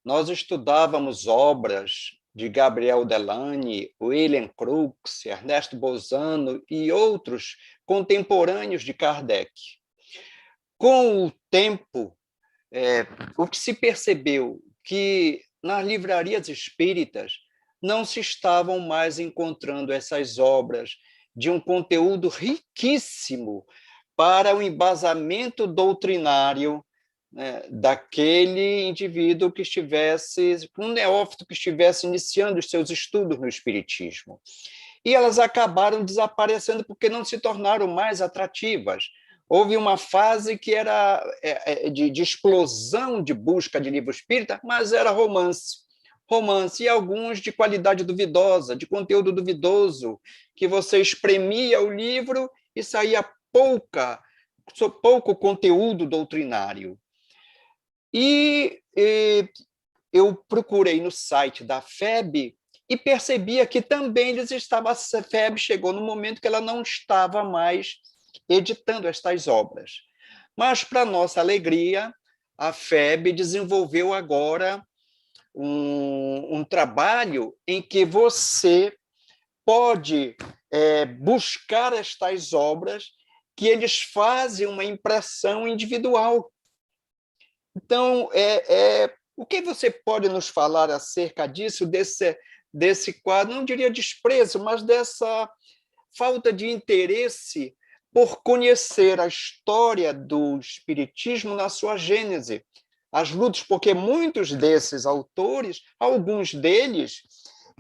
nós estudávamos obras de Gabriel Delany, William Crookes, Ernesto Bozano e outros contemporâneos de Kardec. Com o tempo, o que se percebeu que nas livrarias espíritas não se estavam mais encontrando essas obras de um conteúdo riquíssimo para o embasamento doutrinário, né, daquele indivíduo que estivesse, um neófito que estivesse iniciando os seus estudos no Espiritismo. E elas acabaram desaparecendo porque não se tornaram mais atrativas. Houve uma fase que era de explosão de busca de livro espírita, mas era romance, e alguns de qualidade duvidosa, de conteúdo duvidoso, que você espremia o livro e saía pouco conteúdo doutrinário. E eu procurei no site da FEB e percebia que também a FEB chegou no momento que ela não estava mais editando estas obras. Mas, para nossa alegria, a FEB desenvolveu agora um trabalho em que você pode buscar estas obras, que eles fazem uma impressão individual. Então, o que você pode nos falar acerca disso, desse quadro, não diria desprezo, mas dessa falta de interesse por conhecer a história do Espiritismo na sua gênese, as lutas, porque muitos desses autores, alguns deles,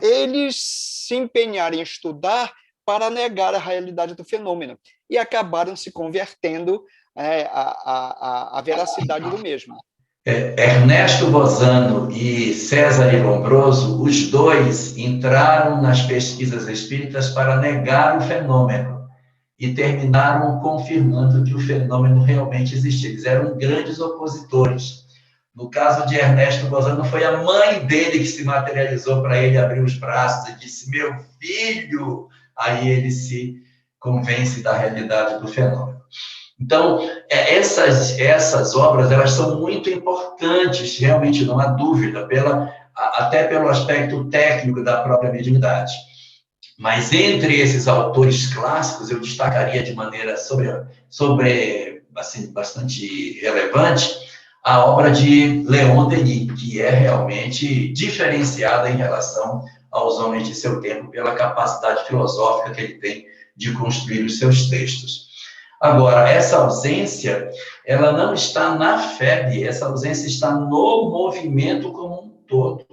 eles se empenharam em estudar para negar a realidade do fenômeno e acabaram se convertendo à veracidade do mesmo. Ernesto Bozano e César Lombroso, os dois entraram nas pesquisas espíritas para negar o fenômeno e terminaram confirmando que o fenômeno realmente existia. Eles eram grandes opositores. No caso de Ernesto Bozano, foi a mãe dele que se materializou para ele abrir os braços e disse: meu filho! Aí ele se convence da realidade do fenômeno. Então, essas obras, elas são muito importantes, realmente, não há dúvida, até pelo aspecto técnico da própria mediunidade. Mas entre esses autores clássicos, eu destacaria de maneira assim, bastante relevante a obra de Leon Denis, que é realmente diferenciada em relação aos homens de seu tempo pela capacidade filosófica que ele tem de construir os seus textos. Agora, essa ausência, ela não está na FEB, essa ausência está no movimento como um todo.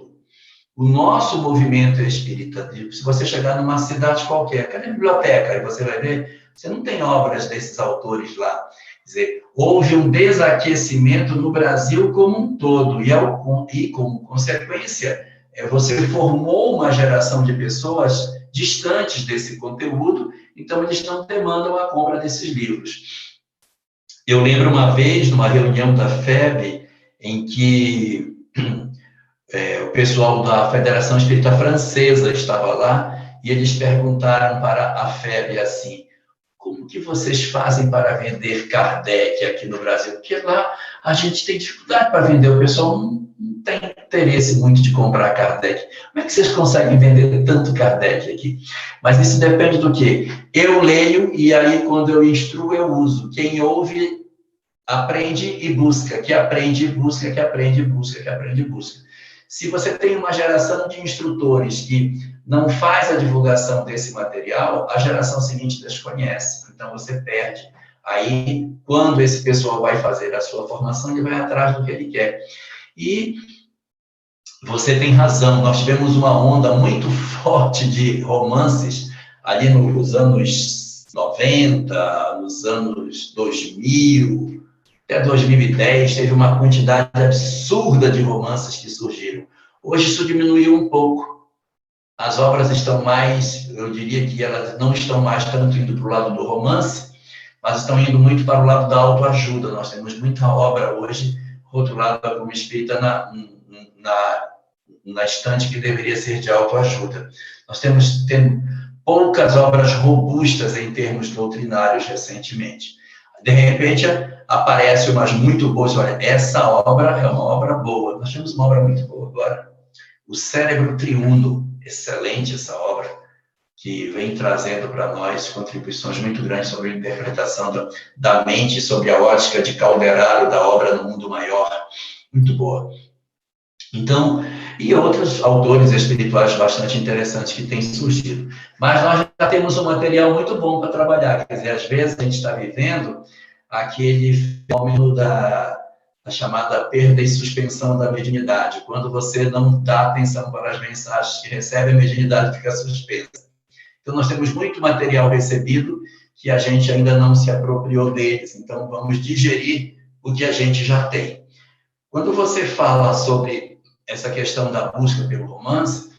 O nosso movimento espírita, se você chegar numa cidade qualquer, cadê a biblioteca? E você vai ver, você não tem obras desses autores lá. Quer dizer, houve um desaquecimento no Brasil como um todo, e como consequência, você formou uma geração de pessoas distantes desse conteúdo, então eles não demandam a compra desses livros. Eu lembro uma vez, numa reunião da FEB, em que o pessoal da Federação Espírita Francesa estava lá, e eles perguntaram para a FEB assim: como que vocês fazem para vender Kardec aqui no Brasil? Porque lá a gente tem dificuldade para vender, o pessoal não tem interesse muito de comprar Kardec. Como é que vocês conseguem vender tanto Kardec aqui? Mas isso depende do quê? Eu leio, e aí quando eu instruo, eu uso. Quem ouve, aprende e busca. Que aprende e busca, que aprende e busca, que aprende e busca. Se você tem uma geração de instrutores que não faz a divulgação desse material, a geração seguinte desconhece. Então, você perde. Aí, quando esse pessoal vai fazer a sua formação, ele vai atrás do que ele quer. E você tem razão, nós tivemos uma onda muito forte de romances ali nos anos 90, nos anos 2000, até 2010, teve uma quantidade absurda de romances que surgiram. Hoje isso diminuiu um pouco. As obras estão mais, eu diria que elas não estão mais tanto indo para o lado do romance, mas estão indo muito para o lado da autoajuda. Nós temos muita obra hoje rotulada como espírita na estante que deveria ser de autoajuda. Nós temos poucas obras robustas em termos doutrinários recentemente. De repente, aparece umas muito boas, olha, essa obra é uma obra boa. Nós temos uma obra muito boa agora, O Cérebro Triuno, excelente essa obra, que vem trazendo para nós contribuições muito grandes sobre a interpretação da mente, sobre a ótica de Calderaro da obra No Mundo Maior, muito boa. Então, e outros autores espirituais bastante interessantes que têm surgido. Mas nós já temos um material muito bom para trabalhar, quer dizer, às vezes a gente está vivendo aquele fenômeno da chamada perda e suspensão da mediunidade, quando você não dá atenção para as mensagens que recebe, a mediunidade fica suspensa. Então, nós temos muito material recebido que a gente ainda não se apropriou deles, então vamos digerir o que a gente já tem. Quando você fala sobre essa questão da busca pelo romance,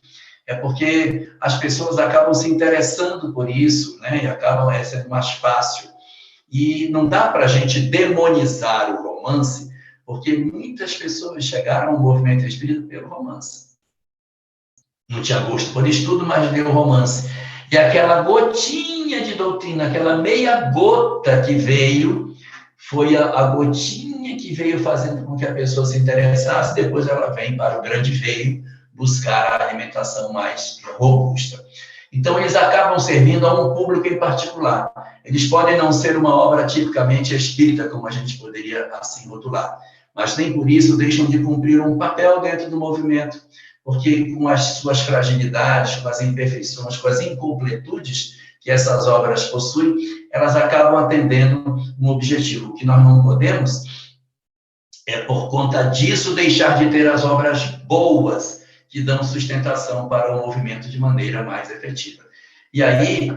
é porque as pessoas acabam se interessando por isso, né? E acabam sendo mais fácil. E não dá para a gente demonizar o romance, porque muitas pessoas chegaram ao movimento espírita pelo romance. Não tinha gosto por estudo, mas leu romance. E aquela gotinha de doutrina, aquela meia gota que veio, foi a gotinha que veio fazendo com que a pessoa se interessasse, depois ela vem para o grande veio buscar a alimentação mais robusta. Então, eles acabam servindo a um público em particular. Eles podem não ser uma obra tipicamente espírita, como a gente poderia assim rotular, mas nem por isso deixam de cumprir um papel dentro do movimento, porque com as suas fragilidades, com as imperfeições, com as incompletudes que essas obras possuem, elas acabam atendendo um objetivo. O que nós não podemos é, por conta disso, deixar de ter as obras boas que dão sustentação para o movimento de maneira mais efetiva. E aí,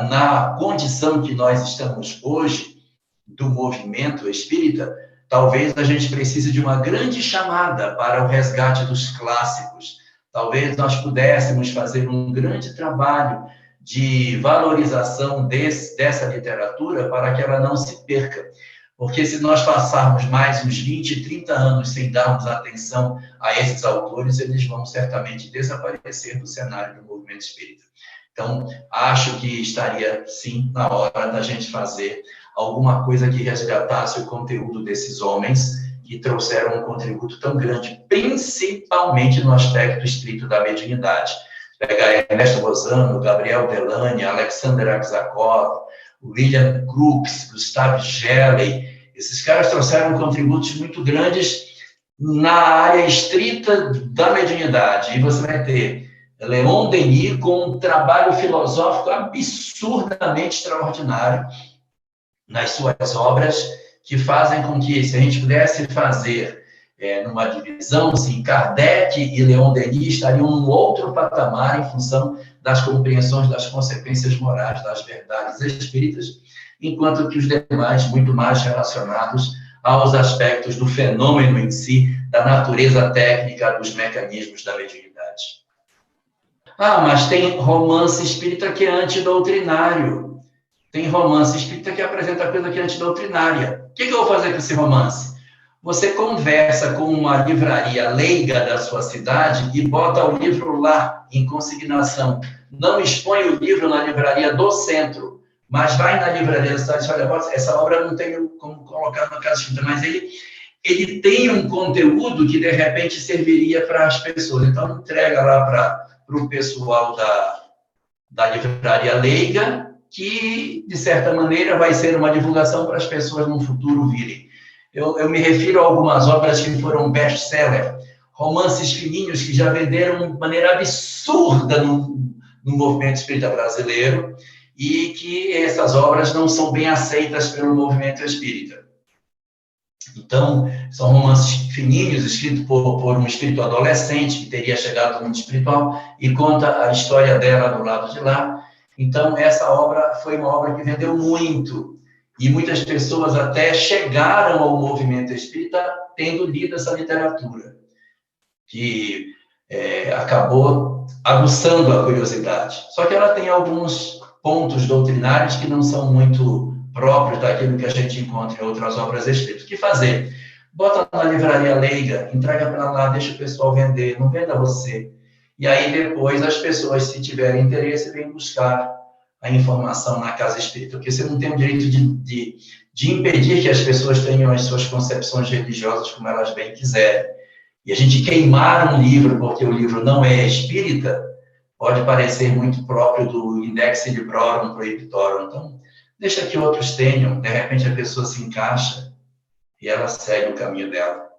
na condição que nós estamos hoje, do movimento espírita, talvez a gente precise de uma grande chamada para o resgate dos clássicos. Talvez nós pudéssemos fazer um grande trabalho de valorização dessa literatura para que ela não se perca. Porque se nós passarmos mais uns 20, 30 anos sem darmos atenção a esses autores, eles vão certamente desaparecer do cenário do movimento espírita. Então, acho que estaria, sim, na hora da gente fazer alguma coisa que resgatasse o conteúdo desses homens que trouxeram um contributo tão grande, principalmente no aspecto estrito da mediunidade. Pegar Ernesto Bozano, Gabriel Delany, Alexander Aksakov, William Crookes, Gustav Gelley, esses caras trouxeram contributos muito grandes na área estrita da mediunidade. E você vai ter Leon Denis com um trabalho filosófico absurdamente extraordinário nas suas obras, que fazem com que, se a gente pudesse fazer numa divisão, assim, Kardec e Leon Denis estariam num outro patamar em função das compreensões das consequências morais das verdades espíritas, enquanto que os demais, muito mais relacionados aos aspectos do fenômeno em si, da natureza técnica dos mecanismos da mediunidade. Ah, mas tem romance espírita que é antidoutrinário. Tem romance espírita que apresenta coisa que é antidoutrinária. O que eu vou fazer com esse romance? Você conversa com uma livraria leiga da sua cidade e bota o livro lá, em consignação. Não expõe o livro na livraria do centro, mas vai na livraria da cidade e fala, olha, essa obra não tem como colocar na casa espírita, mas ele tem um conteúdo que, de repente, serviria para as pessoas. Então, entrega lá para o pessoal da livraria leiga, que, de certa maneira, vai ser uma divulgação para as pessoas no futuro virem. Eu me refiro a algumas obras que foram best-seller, romances fininhos que já venderam de maneira absurda no movimento espírita brasileiro e que essas obras não são bem aceitas pelo movimento espírita. Então, são romances fininhos, escritos por um espírito adolescente que teria chegado ao mundo espiritual e conta a história dela do lado de lá. Então, essa obra foi uma obra que vendeu muito. E muitas pessoas até chegaram ao movimento espírita tendo lido essa literatura, que acabou aguçando a curiosidade. Só que ela tem alguns pontos doutrinários que não são muito próprios daquilo que a gente encontra em outras obras espíritas. O que fazer? Bota na livraria leiga, entrega para lá, deixa o pessoal vender, não venda você. E aí depois as pessoas, se tiverem interesse, vêm buscar a informação na casa espírita, porque você não tem o direito de impedir que as pessoas tenham as suas concepções religiosas como elas bem quiserem. E a gente queimar um livro porque o livro não é espírita, pode parecer muito próprio do index librorum prohibitorum. Então, deixa que outros tenham, de repente a pessoa se encaixa e ela segue o caminho dela.